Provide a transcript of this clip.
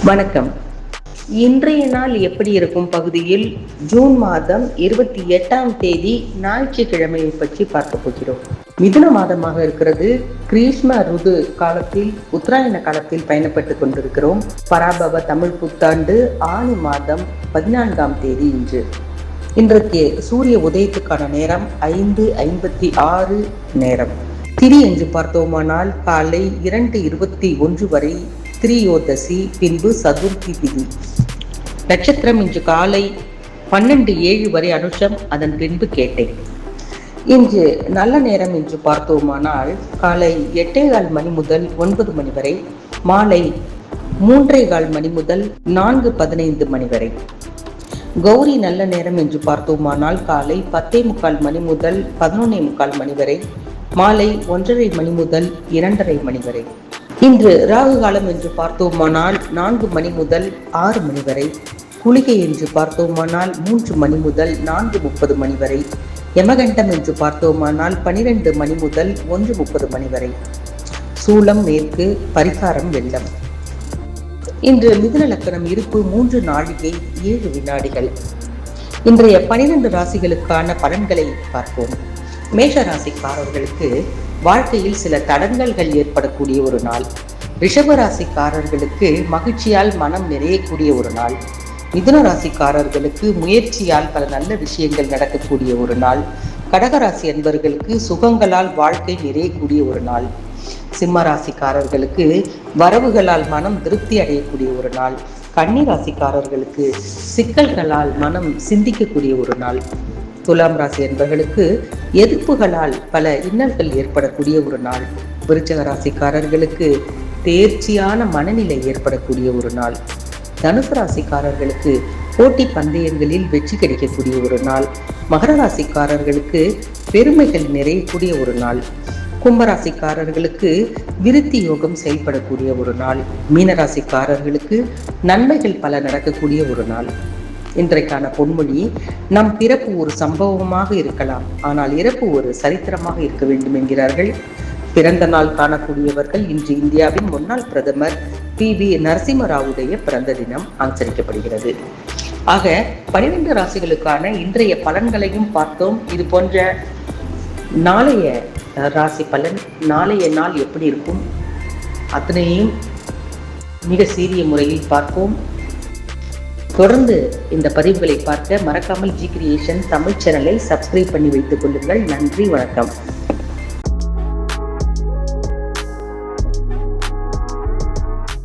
வணக்கம். இன்றைய நாள் எப்படி இருக்கும் பகுதியில் ஜூன் மாதம் 28ஆம் தேதி ஞாயிற்றுக்கிழமையை பற்றி பார்க்க போகிறோம். மிதுன மாதமாக இருக்கிறது. கிரீஷ்ம ருது காலத்தில், உத்தராயண காலத்தில் பயணப்பட்டுக் கொண்டிருக்கிறோம். பராபவ தமிழ் புத்தாண்டு ஆனி மாதம் 14ஆம் தேதி இன்றைக்கு சூரிய உதயத்துக்கான நேரம் 5:56 நேரம். திரி என்று பார்த்தோமானால் காலை 2:21 வரை திரியோதசி, பின்பு சதுர்த்தி திதி. நட்சத்திரம் இன்று காலை 12:07 வரை அனுஷம், அதன் பின்பு கேட்டை. இன்று நல்ல நேரம் என்று பார்த்தோமானால் காலை 8:15 மணி முதல் 9 மணி வரை, மாலை 3:15 மணி முதல் 4:15 மணி வரை. கௌரி நல்ல நேரம் என்று பார்த்தோமானால் காலை 10:45 மணி முதல் 11:45 மணி வரை, மாலை 1:30 மணி முதல் 2:30 மணி வரை. இன்று ராகு காலம் என்று பார்த்தோமானால் 4 மணி முதல் 6 மணி வரை. குளிகை என்று பார்த்தோமானால் 3 மணி முதல் 4:30 மணி வரை. யமகண்டம் என்று பார்த்தோமானால் 12 மணி முதல் 1:30 மணி வரை. சூலம் மேற்கு, பரிகாரம் வெள்ளம். இன்று மிதுன லக்கணம் இருப்பு 3 நாழிகை 7 வினாடிகள். இன்றைய 12 ராசிகளுக்கான பலன்களை பார்ப்போம். மேஷ ராசிக்காரர்களுக்கு வாழ்க்கையில் சில தடங்கல்கள் ஏற்படக்கூடிய ஒரு நாள். ரிஷப ராசிக்காரர்களுக்கு மகிழ்ச்சியால் மனம் நிறையக்கூடிய ஒரு நாள். மிதுன ராசிக்காரர்களுக்கு முயற்சியால் பல நல்ல விஷயங்கள் நடக்கக்கூடிய ஒரு நாள். கடகராசி அன்பர்களுக்கு சுகங்களால் வாழ்க்கை நிறையக்கூடிய ஒரு நாள். சிம்ம ராசிக்காரர்களுக்கு வரவுகளால் மனம் திருப்தி அடையக்கூடிய ஒரு நாள். கன்னி ராசிக்காரர்களுக்கு சிக்கல்களால் மனம் சிந்திக்கக்கூடிய ஒரு நாள். துலாம் ராசி என்பவர்களுக்கு எதிர்ப்புகளால் பல இன்னல்கள் ஏற்படக்கூடிய ஒரு நாள். விருச்சிக ராசிக்காரர்களுக்கு தேர்ச்சியான மனநிலை ஏற்படக்கூடிய ஒரு நாள். தனுசு ராசிக்காரர்களுக்கு போட்டி பந்தயங்களில் வெற்றி கிடைக்கக்கூடிய ஒரு நாள். மகர ராசிக்காரர்களுக்கு பெருமைகள் நிறையக்கூடிய ஒரு நாள். கும்பராசிக்காரர்களுக்கு விருத்தி யோகம் செயல்படக்கூடிய ஒரு நாள். மீனராசிக்காரர்களுக்கு நன்மைகள் பல நடக்கக்கூடிய ஒரு நாள். இன்றைக்கான பொன்மொழி: நம் பிறப்பு ஒரு சம்பவமாக இருக்கலாம், ஆனால் இறப்பு ஒரு சரித்திரமாக இருக்க வேண்டும் என்கிறார்கள். பிறந்த நாள் காணக்கூடியவர்கள் இன்று இந்தியாவின் முன்னாள் பிரதமர் PV நரசிம்மராவுடைய பிறந்த தினம் ஆச்சரிக்கப்படுகிறது. ஆக 12 ராசிகளுக்கான இன்றைய பலன்களையும் பார்த்தோம். இது போன்ற நாளைய ராசி பலன், நாளைய நாள் எப்படி இருக்கும், அத்தனையும் மிக சீரிய முறையில் பார்ப்போம். தொடர்ந்து இந்த பதிவுகளை பார்க்க மறக்காமல் ஜி கிரியேஷன் தமிழ் சேனலை சப்ஸ்கிரைப் பண்ணி வைத்துக் கொள்ளுங்கள். நன்றி, வணக்கம்.